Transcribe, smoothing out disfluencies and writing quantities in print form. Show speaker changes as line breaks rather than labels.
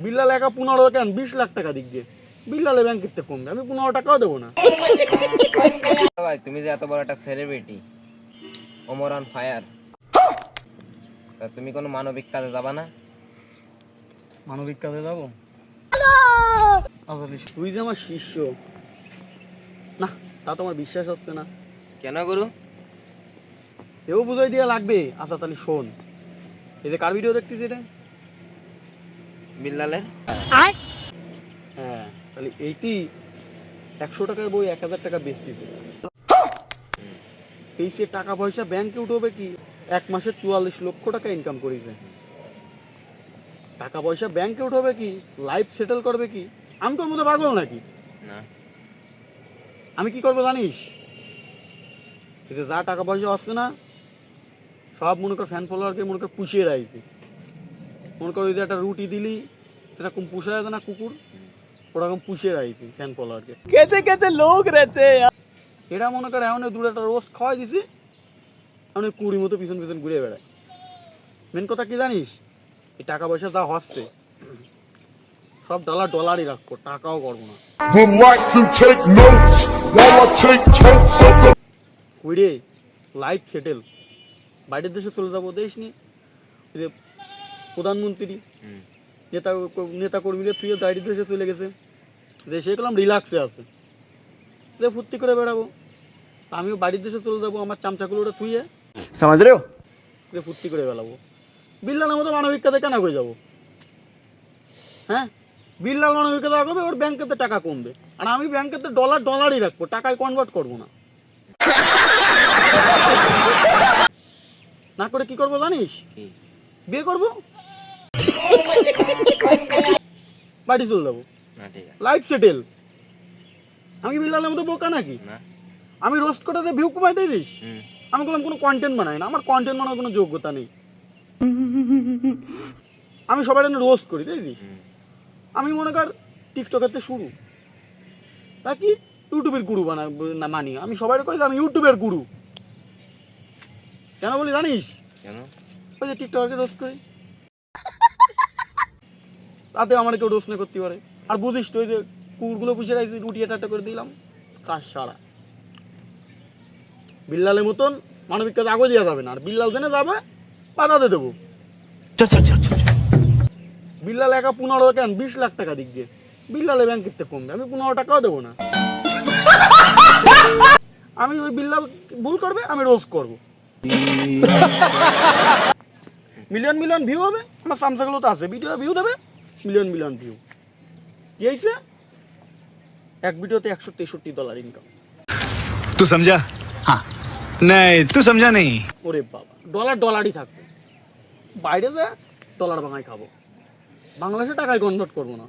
বিল্লাল একা 15 কেন 20 লাখ টাকা দিক দিয়ে বিল্লালে ব্যাংকের থেকে কমবে, আমি 15 টাকাও দেবো না।
ভাই তুমি যে এত বড় একটা সেলিব্রিটি, ওমর অন ফায়ার, তা তুমি কোনো মানবিক কাজে যাবা না?
মানবিক কাজে যাবো? আসলে তুই যে আমার শিষ্য, না তা তো আমার বিশ্বাস হচ্ছে না।
কেন গুরু?
এও বুঝাই দিয়া লাগবে। আচ্ছা তাহলে শোন, এই যে কার ভিডিও দেখতেছি এটা?
বিল্লালের।
হ্যাঁ, তাহলে এইটি 100 টাকার বই 1000 টাকা বেচতেছে। এই সে টাকা পয়সা ব্যাংকে উঠবে কি? 1 মাসে 44 লক্ষ টাকা ইনকাম করেছে। টাকা পয়সা ব্যাংকে উঠবে কি? লাইফ সেটেল করবে কি? আমি তোর মধ্যে পাগল নাকি?
না।
আমি কি করবো জানিস? এই যে যা টাকা পয়সা আসছে না, সব মনে কর ফ্যান ফলোয়ারকে মনে কর পুষিয়ে রাখছি। মনে কর ওই যে একটা রুটি দিলি সেরকম পুষে রাখে না কুকুর, ওরকম পুষিয়ে রাখছি ফ্যান ফলোয়ারকে।
कैसे कैसे लोग रहते हैं यार।
এটা মনে করে এমন দূরে একটা রোস্ট খাওয়াই দিছি, এমন কুড়ি মতো পিছন পিছন ঘুরে বেড়ায়। মেন কথা কি জানিস? এই টাকা পয়সা যা হচ্ছে সব ডলারই রাখবো, টাকাও করবো না।
Would like to take notes while I take totes of the
কুড়ে লাইফ সেটেল, বাইরের দেশে চলে যাবো। দেশ নি এই যে প্রধানমন্ত্রী নেতা কর্মীরা তুই বাইরের দেশে চলে গেছে, যে সে করলাম রিল্যাক্সে আছে, যে ফুর্তি করে বেড়াবো। আমিও বাড়ির দেশে চলে যাবো, আমার চামচাগুলোটা থুয়ে
समझ रहे हो?
যে ফুর্তি করে বেড়াবো। বিল্লালের মতো মানবিক কাজে কেন হয়ে যাবো? হ্যাঁ, বিল্লাল মানবিক কাজে করবে, ওর ব্যাংকেতে টাকা কমবে, আর আমি ব্যাংকেতে ডলারই রাখবো, টাকায় কনভার্ট করবো না। না করে কি করবো জানিস?
কি?
বিয়ে করবো, বাড়ি চলে যাবো,
না ঠিক আছে।
Life settle. আমি কি বিল্লালের মতো বোকা নাকি?
না।
আমি রোস্ট করে ভিউ কমাই দিয়েছিস,
হুম।
আমি বললাম কোনো কন্টেন্ট বানাই না, আমার কন্টেন্ট বানানোর কোনো যোগ্যতা নেই। আমি সবাই রোস্ট করি, দেখছিস? আমি মনে কর টিকটকের তো শুরু, তা কি ইউটিউবের গুরু না মানি। আমি সবাই কই যে আমি ইউটিউবের গুরু। কেন বলি জানিস?
কেন?
ওই যে টিকটকে রোস্ট করি, তাতে আমার কেউ রোস্ট না করতে পারে। আর বুঝিস তো ওই যে কুকুরগুলো পুষে রাখছি, রুটি একটা করে দিলাম, কাজ সারা। বিল্লালের মতন মানবিক কাজ আগে দেওয়া যাবে না, আর বিল্লাল জেনে যাবে বাধাতে দেবো। বিল্লাল একা 15 কেন 20 লাখ টাকা দিক দিয়ে বিল্লালে ব্যাংকের থেকে কমবে, আমি 15 টাকাও দেবো না। আমি ওই বিল্লাল ভুল করবে, আমি রোজ করব। মিলিয়ন ভিউ হবে, আমার সামসাগুলো তো আছে, ভিডিও ভিউ দেবে, মিলিয়ন ভিউ। কি হয়েছে? এক ভিডিওতে $163 ইনকাম।
तू समझा? हाँ नहीं तू समझा नहीं।
ওরে বাবা, ডলারই থাকবে, বাইরে যা ডলার ভাঙায় খাবো, বাংলাদেশে টাকায় কনভার্ট করবো না।